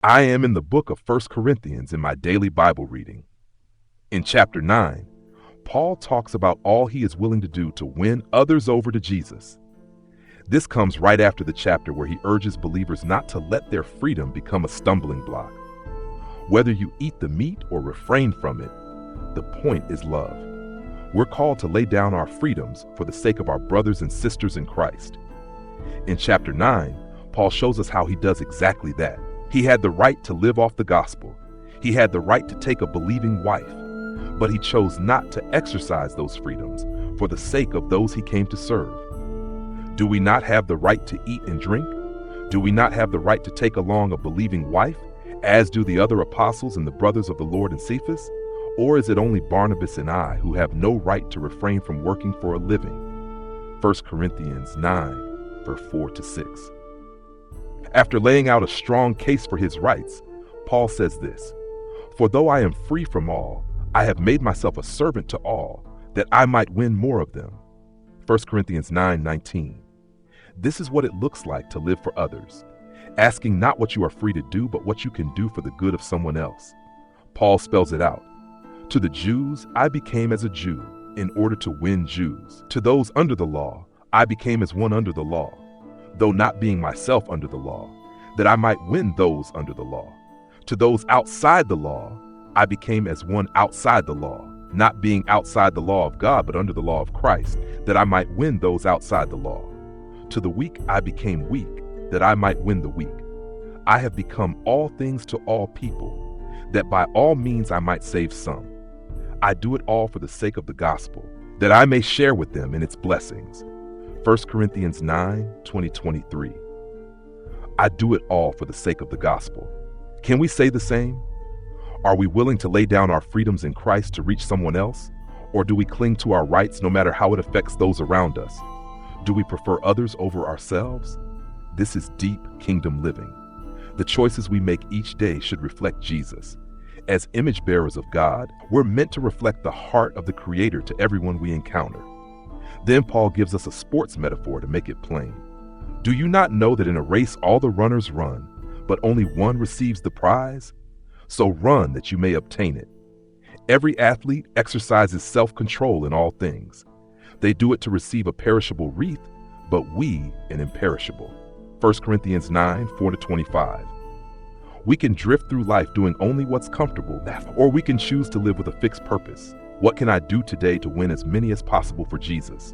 I am in the book of 1 Corinthians in my daily Bible reading. In chapter 9, Paul talks about all he is willing to do to win others over to Jesus. This comes right after the chapter where he urges believers not to let their freedom become a stumbling block. Whether you eat the meat or refrain from it, the point is love. We're called to lay down our freedoms for the sake of our brothers and sisters in Christ. In chapter 9, Paul shows us how he does exactly that. He had the right to live off the gospel. He had the right to take a believing wife, but he chose not to exercise those freedoms for the sake of those he came to serve. Do we not have the right to eat and drink? Do we not have the right to take along a believing wife, as do the other apostles and the brothers of the Lord in Cephas? Or is it only Barnabas and I who have no right to refrain from working for a living? 1 Corinthians 9, verse 4-6. After laying out a strong case for his rights, Paul says this, "For though I am free from all, I have made myself a servant to all, that I might win more of them." 1 Corinthians 9:19. This is what it looks like to live for others, asking not what you are free to do, but what you can do for the good of someone else. Paul spells it out. To the Jews, I became as a Jew in order to win Jews. To those under the law, I became as one under the law, though not being myself under the law, that I might win those under the law. To those outside the law, I became as one outside the law, not being outside the law of God, but under the law of Christ, that I might win those outside the law. To the weak I became weak, that I might win the weak. I have become all things to all people, that by all means I might save some. I do it all for the sake of the gospel, that I may share with them in its blessings. 1 Corinthians 9:20-23. I do it all for the sake of the gospel. Can we say the same? Are we willing to lay down our freedoms in Christ to reach someone else? Or do we cling to our rights no matter how it affects those around us? Do we prefer others over ourselves? This is deep kingdom living. The choices we make each day should reflect Jesus. As image bearers of God, we're meant to reflect the heart of the Creator to everyone we encounter. Then Paul gives us a sports metaphor to make it plain. Do you not know that in a race all the runners run, but only one receives the prize? So run that you may obtain it. Every athlete exercises self-control in all things. They do it to receive a perishable wreath, but we an imperishable. 1 Corinthians 9:4-25. We can drift through life doing only what's comfortable, or we can choose to live with a fixed purpose. What can I do today to win as many as possible for Jesus?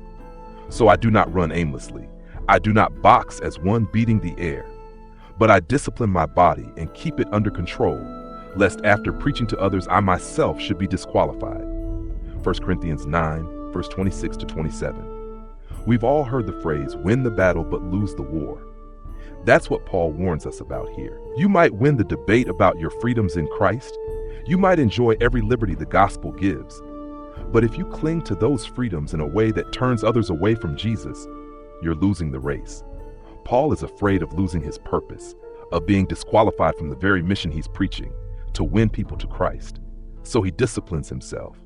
So I do not run aimlessly. I do not box as one beating the air. But I discipline my body and keep it under control, lest after preaching to others I myself should be disqualified. 1 Corinthians 9, verse 26-27. We've all heard the phrase, win the battle but lose the war. That's what Paul warns us about here. You might win the debate about your freedoms in Christ. You might enjoy every liberty the gospel gives. But if you cling to those freedoms in a way that turns others away from Jesus, you're losing the race. Paul is afraid of losing his purpose, of being disqualified from the very mission he's preaching, to win people to Christ. So he disciplines himself.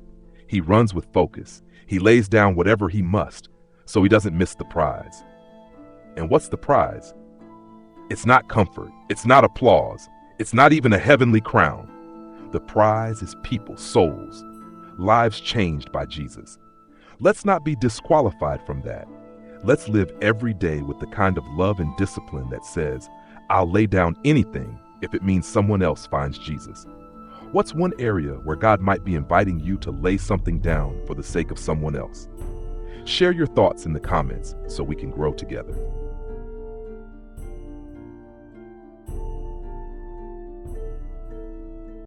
He runs with focus. He lays down whatever he must, so he doesn't miss the prize. And what's the prize? It's not comfort. It's not applause. It's not even a heavenly crown. The prize is people, souls, lives changed by Jesus. Let's not be disqualified from that. Let's live every day with the kind of love and discipline that says, I'll lay down anything if it means someone else finds Jesus. What's one area where God might be inviting you to lay something down for the sake of someone else? Share your thoughts in the comments so we can grow together.